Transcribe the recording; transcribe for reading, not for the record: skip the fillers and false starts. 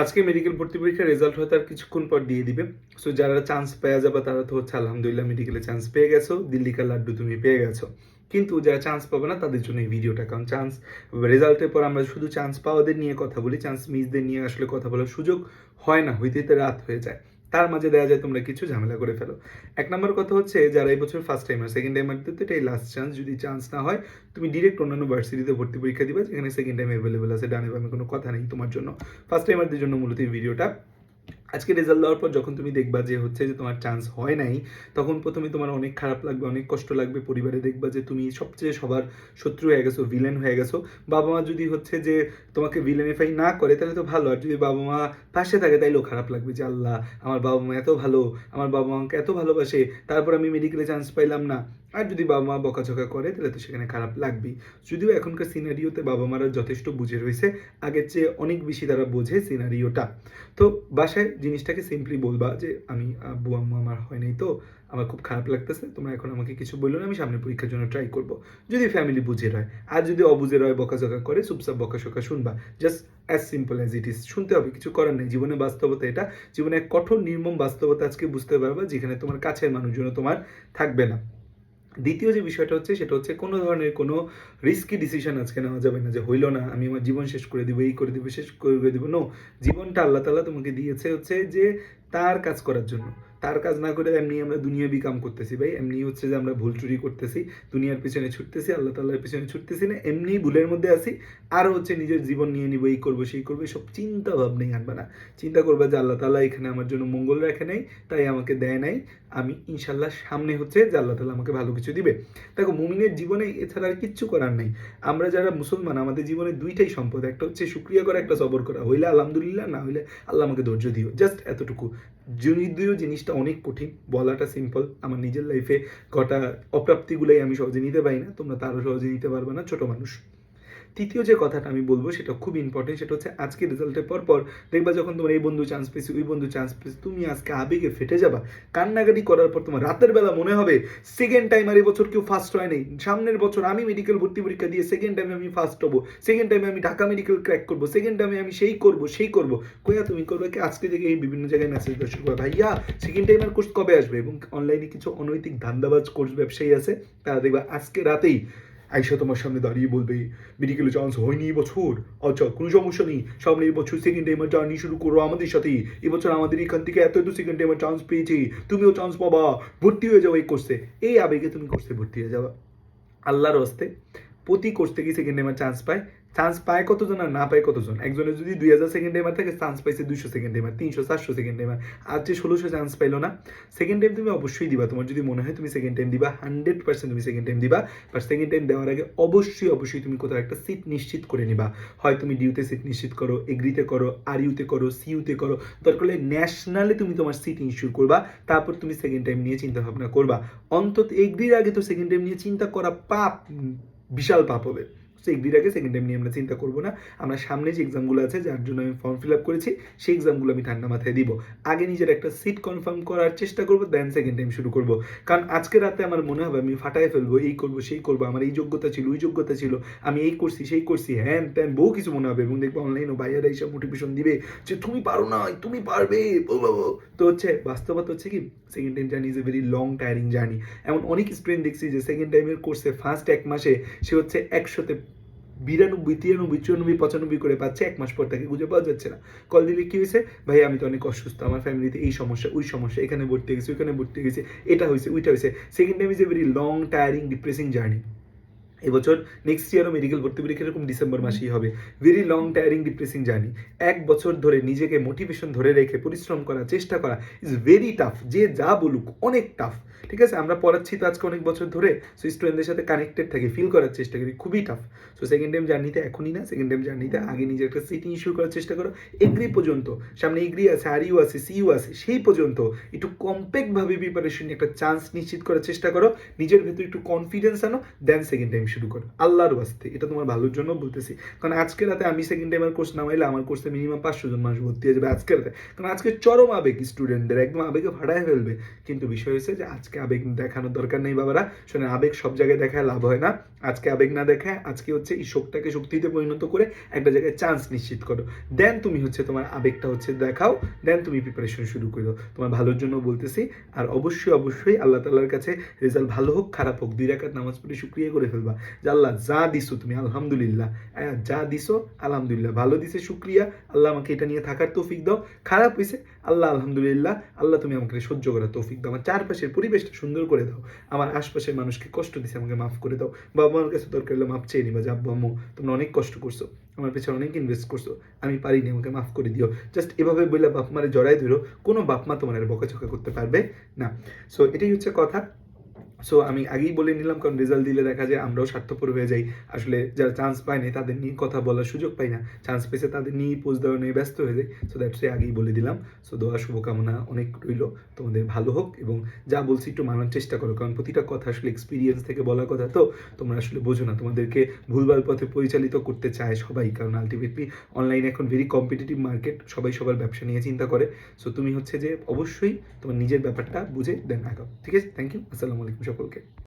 আজকে মেডিকেল ভর্তি পরীক্ষার রেজাল্ট হয়তো আর কিছুক্ষণ পর দিয়ে দিবে। সো যারা চান্স পেয়ে যাবে তারা তো হচ্ছে আলহামদুলিল্লাহ মেডিকেলে চান্স পেয়ে গেছো, দিল্লি কা লাড্ডু তুমি পেয়ে গেছো। কিন্তু যারা চান্স পাবে না তাদের জন্য এই ভিডিওটা, কারণ চান্স রেজাল্টের পর আমরা শুধু চান্স পাওয়াদের নিয়ে কথা বলি, চান্স মিসদের নিয়ে আসলে কথা বলার সুযোগ হয় না, হইতে হইতে রাত হয়ে যায়। তার মাঝে দেখা যায় তোমরা কিছু ঝামেলা করে ফেলো। এক নম্বর কথা হচ্ছে, যারা এই বছর ফার্স্ট টাইমার, সেকেন্ড টাইমারদের তো এটাই লাস্ট চান্স। যদি চান্স না হয় তুমি ডিরেক্ট অন্যান্য ভার্সিটিতে ভর্তি পরীক্ষা দিবা, যেখানে সেকেন্ড টাইম অ্যাভেলেবেল আছে, ডানে বামে কোনো কথা নেই তোমার জন্য। ফার্স্ট টাইমারদের জন্য মূলত এই ভিডিওটা। আজকে রেজাল্ট দেওয়ার পর যখন তুমি দেখবা যে হচ্ছে যে তোমার চান্স হয় নাই, তখন প্রথমে তোমার অনেক খারাপ লাগবে, অনেক কষ্ট লাগবে। পরিবারে দেখবা যে তুমি সবচেয়ে সবার শত্রু হয়ে গেছো, ভিলেন হয়ে গেছো। বাবা মা যদি হচ্ছে যে তোমাকে ভিলেনিফাই না করে তাহলে তো ভালো, আর যদি বাবা মা পাশে থাকে তাইলেও খারাপ লাগবে যে আল্লাহ, আমার বাবা মা এত ভালো, আমার বাবা মাকে এত ভালোবাসে, তারপর আমি মেডিকেলে চান্স পাইলাম না। আর যদি বাবা মা বকাঝকা করে তাহলে তো সেখানে খারাপ লাগবেই। যদিও এখনকার সিনারিওতে বাবা মারা যথেষ্ট বুঝে রয়েছে, আগের চেয়ে অনেক বেশি তারা বোঝে সিনারিওটা। তো বাসায় জিনিসটাকে সিম্পলি বলবা যে আমি আব্বু আম্মু আমার হয় নাই, তো আমার খুব খারাপ লাগতেছে, তোমরা এখন আমাকে কিছু বললো না, আমি সামনের পরীক্ষার জন্য ট্রাই করবো। যদি ফ্যামিলি বুঝে রয়, আর যদি অবুঝে রয়, বকাঝকা করে, চুপচাপ বকাঝকা শুনবা। Just as simple as it is, শুনতে হবে, কিছু করার নেই। জীবনে বাস্তবতা এটা, জীবনে এক কঠোর নির্মম বাস্তবতা আজকে বুঝতে পারবা, যেখানে তোমার কাছের মানুষজন তোমার থাকবে না। দ্বিতীয় যে বিষয়টা হচ্ছে সেটা হচ্ছে কোনো ধরনের কোনো রিস্কি ডিসিশন আজকে নেওয়া যাবে না, যে হইলো না আমি আমার জীবন শেষ করে দিব, এই করে দিব, শেষ করে দিব। নো, জীবনটা আল্লাহ তাআলা তোমাকে দিয়েছে হচ্ছে যে তার কাজ করার জন্য। তার কাজ না করে এমনি আমরা দুনিয়াবি কাম করতেছি ভাই, এমনি হচ্ছে যে আমরা ভুল চুরি করতেছি, দুনিয়ার পিছনে ছুটতেছি, আল্লাহ তাআলার পিছনে ছুটতেছি না, এমনি ভুলের মধ্যে আছি। আর হচ্ছে নিজের জীবন নিয়ে নিব, এই করবো সেই করবো, সব চিন্তা ভাবনাই আনবা না। চিন্তা করবা যে আল্লাহ তাআলা এখানে আমার জন্য মঙ্গল রাখে নাই, তাই আমাকে দেয় নাই, আমি ইনশাল্লাহ সামনে হচ্ছে যে আল্লাহ তাআলা আমাকে ভালো কিছু দিবে। দেখো, মুমিনের জীবনে এছাড়া আর কিচ্ছু করার নেই। আমরা যারা মুসলমান, আমাদের জীবনে দুইটাই সম্পদ, একটা হচ্ছে শুকরিয়া করা, একটা সবর করা। হইলে আলহামদুলিল্লাহ, না হইলে আল্লাহ আমাকে ধৈর্য দিও, জাস্ট এতটুকু। যদিও জিনিসটা অনেক কঠিন, বলাটা সিম্পল। আমার নিজের লাইফে ঘটা অপ্রাপ্তিগুলোই আমি সহজে নিতে পারি না, তোমরা তারও সহজে নিতে পারবে না, ছোট মানুষ। তৃতীয় যে কথাটা আমি বলবো সেটা খুব ইম্পর্টেন্ট, সেটা হচ্ছে আজকে রেজাল্টের পর দেখবা যখন তোমার এই বন্ধু চান্স পেয়েছে, ওই বন্ধু চান্স পেয়েছে, তুমি আজকে আবেগে ফেটে যাবা। কান্নাকাটি করার পর তোমার রাতের বেলা মনে হবে সেকেন্ড টাইম আর এই বছর কেউ ফার্স্ট হয় নাই, সামনের বছর আমি মেডিকেল ভর্তি পরীক্ষা দিয়ে সেকেন্ড টাইমে আমি ফার্স্ট হবো, সেকেন্ড টাইমে আমি ঢাকা মেডিকেল ক্র্যাক করবো, সেকেন্ড টাইমে আমি সেই করবো। কইয়া তুমি করবে কি, আজকে থেকে এই বিভিন্ন জায়গায় মেসেজ দেওয়া শুরু করবে, ভাইয়া সেকেন্ড টাইমের কোর্স কবে আসবে? এবং অনলাইনে কিছু অনৈতিক ধান্দাবাজ কোর্স ব্যবসায়ী আছে, তারা দেখবা আজকে রাতেই আইসা তোমার সামনে দাঁড়িয়ে বলবে মেডিকেলে চান্স হয়নি এবছর, আচ্ছা কোনো সমস্যা নেই, সামনে এবছর সেকেন্ড টাইমার জার্নি শুরু করো আমাদের সাথে, এবছর আমাদের এখান থেকে এত সেকেন্ড টাইমার চান্স পেয়েছি, তুমিও চান্স পাবা, ভর্তি হয়ে যাও এই কোর্সে। এই আবেগে তুমি কোর্সে ভর্তি হয়ে যাবা। আল্লাহর হস্তে প্রতি কোর্স থেকে সেকেন্ড টাইমার চান্স পায়। চান্স পায় কতজন আর না পায় কতজন? একজনের যদি 2000 সেকেন্ড টাইমার থাকে, চান্স পাইছে 200 সেকেন্ড টাইমার, 300 400 সেকেন্ড টাইমার, আর যে 1600 চান্স পাইলো না। সেকেন্ড টাইম তুমি অবশ্যই দিবা, তোমার যদি মনে হয় তুমি সেকেন্ড টাইম দিবা, 100% তুমি সেকেন্ড টাইম দিবা। বাট সেকেন্ড টাইম দেওয়ার আগে অবশ্যই তুমি কোথাও একটা সিট নিশ্চিত করে নিবা। হয় তুমি ডিউতে সিট নিশ্চিত করো, এগ্রিতে করো, আর ইউতে করো, সিইউতে করো, দরকার হলে ন্যাশনালে তুমি তোমার সিট ইনশিওর করবা। তারপর তুমি সেকেন্ড টাইম নিয়ে চিন্তা ভাবনা করবা। অন্তত এগ্রির আগে তো সেকেন্ড টাইম নিয়ে চিন্তা করা পাপ, বিশাল পাপ হবে। সো এগ্রির আগে সেকেন্ড টাইম নিয়ে আমরা চিন্তা করবো না। আমরা সামনে যে এক্সামগুলো আছে, যার জন্য আমি ফর্ম ফিল আপ করেছি, সেই এক্সামগুলো আমি ঠান্ডা মাথায় দিব। আগে নিজের একটা সিট কনফার্ম করার চেষ্টা করবো, দেন সেকেন্ড টাইম শুরু করবো। কারণ আজকে রাতে আমার মনে হবে আমি ফাটাই ফেলবো, এই করবো সেই করবো, আমার এই যোগ্যতা ছিল, ওই যোগ্যতা ছিল, আমি এই করছি সেই করছি, হ্যান ত্যান বহু কিছু মনে হবে। এবং দেখবো অনলাইনে ভাইয়ারা এইসব মোটিভেশন দিবে যে তুমি পারো না, তুমি পারবে। তো হচ্ছে বাস্তবতা হচ্ছে কি, second time journey is a very long tiring journey. এমন অনেক স্টুডেন্ট দেখছি যে সেকেন্ড টাইমের কোর্সে ফার্স্ট এক মাসে সে হচ্ছে 100-তে 92, 93, 94, 95 করে পাচ্ছে, এক মাস পর তাকে খুঁজে পাওয়া যাচ্ছে না। কল দিলে কি হয়েছে, ভাই আমি তো অনেক অসুস্থ, আমার ফ্যামিলিতে এই সমস্যা ওই সমস্যা, এখানে ভর্তি গেছে, ওইখানে ভর্তি গেছে, এটা হয়েছে ওইটা হয়েছে। Second time is a very long tiring depressing journey. এবছর নেক্সট ইয়ারও মেডিকেল ভর্তি পরীক্ষা এরকম ডিসেম্বর মাসেই হবে। Very long tiring depressing journey. এক বছর ধরে নিজেকে মোটিভেশন ধরে রেখে পরিশ্রম করা, চেষ্টা করা ইজ ভেরি টাফ। যে যা বলুক অনেক টাফ, ঠিক আছে? আমরা পড়াচ্ছি তো আজকে অনেক বছর ধরে, সো স্টুডেন্টদের সাথে কানেক্টেড থাকি, ফিল করার চেষ্টা করি, খুবই টাফ। সো সেকেন্ড টাইম জার্নিতে এখনই না, সেকেন্ড টাইম জার্নিতে আগে নিজের একটা সিটি ইস্যু করার চেষ্টা করো। এগ্রি পর্যন্ত, সামনে এগ্রি আছে, আরইউ আছে, সিইউ আছে, সেই পর্যন্ত একটু কম্প্যাক্টভাবে প্রিপারেশন, একটা চান্স নিশ্চিত করার চেষ্টা করো, নিজের ভেতর একটু কনফিডেন্স আনো, দেন সেকেন্ড টাইম শুরু করো আল্লাহর ওয়াস্তে, এটা তোমার ভালোর জন্য বলতেছি। কারণ আজকে রাতে আমি সেকেন্ড টাইমের কোর্স নামাইলে আমার কোর্সে মিনিমাম 500 জন মানুষ ভর্তি হয়ে যাবে আজকে রাতে। কারণ আজকে চরম আবেগ স্টুডেন্টদের, একদম আবেগে ফাটায় ফেলবে। কিন্তু বিষয় হয়েছে যে আজকে আবেগ দেখানোর দরকার নেই বাবারা। শোনে, আবেগ সব জায়গায় দেখায় লাভ হয় না। আজকে আবেগ না দেখায় আজকে হচ্ছে এই শোকটাকে শক্তিতে পরিণত করে একটা জায়গায় চান্স নিশ্চিত করো। দেন তুমি হচ্ছে তোমার আবেগটা হচ্ছে দেখাও, দেন তুমি প্রিপারেশন শুরু করো, তোমার ভালোর জন্য বলতেছি। আর অবশ্যই অবশ্যই আল্লাহ তাআলার কাছে রেজাল্ট ভালো হোক খারাপ হোক 2 রাকাত নামাজ পড়ে শুকরিয়া করে ফেলবা যে আল্লাহ যা দিছো তুমি আলহামদুলিল্লাহ, যা দিছো আলহামদুলিল্লাহ, ভালো দিছে শুকরিয়া, আল্লাহ আমাকে এটা নিয়ে থাকার তৌফিক দাও, খারাপ হয়েছে আল্লাহ আলহামদুলিল্লাহ, আল্লাহ তুমি আমাকে সহ্য করার তৌফিক দাও, আমার চারপাশের পরিবেশটা সুন্দর করে দাও, আমার আশপাশের মানুষকে কষ্ট দিছে আমাকে মাফ করে দাও। বাবা মার কাছে দরকার হলে মাফ চেয়ে নিবা যে আব্বু আম্মু তোমরা অনেক কষ্ট করছো, আমার পেছনে অনেক ইনভেস্ট করছো, আমি পারিনি, আমাকে মাফ করে দিও। জাস্ট এভাবে বললে বাপ মারে জড়াই ধরো, কোনো বাপ মা তোমার বকাঝকা করতে পারবে না। সো এটাই হচ্ছে কথা। সো আমি আগেই বলে নিলাম, কারণ রেজাল্ট দিলে দেখা যায় আমরাও স্বার্থপর হয়ে যাই। আসলে যারা চান্স পায়নি তাদের নিয়ে কথা বলার সুযোগ পাই না, চান্স পেয়েছে তাদের নিয়ে পোস্ট দেওয়া নিয়ে ব্যস্ত হয়ে যায়। সো দ্যাটস আগেই বলে দিলাম। সো দোয়া শুভকামনা অনেক রইল, তোমাদের ভালো হোক এবং যা বলছি একটু মানার চেষ্টা করো, কারণ প্রতিটা কথা আসলে এক্সপিরিয়েন্স থেকে বলা কথা, তো তোমরা আসলে বোঝো না, তোমাদেরকে ভুলভাল পথে পরিচালিত করতে চায় সবাই, কারণ আলটিমেটলি অনলাইন এখন ভেরি কম্পিটিটিভ মার্কেট, সবাই সবার ব্যবসা নিয়ে চিন্তা করে। সো তুমি হচ্ছে যে অবশ্যই তোমার নিজের ব্যাপারটা বুঝে দেন আগাও, ঠিক আছে? থ্যাংক ইউ, আসসালামু আলাইকুম সকলকে।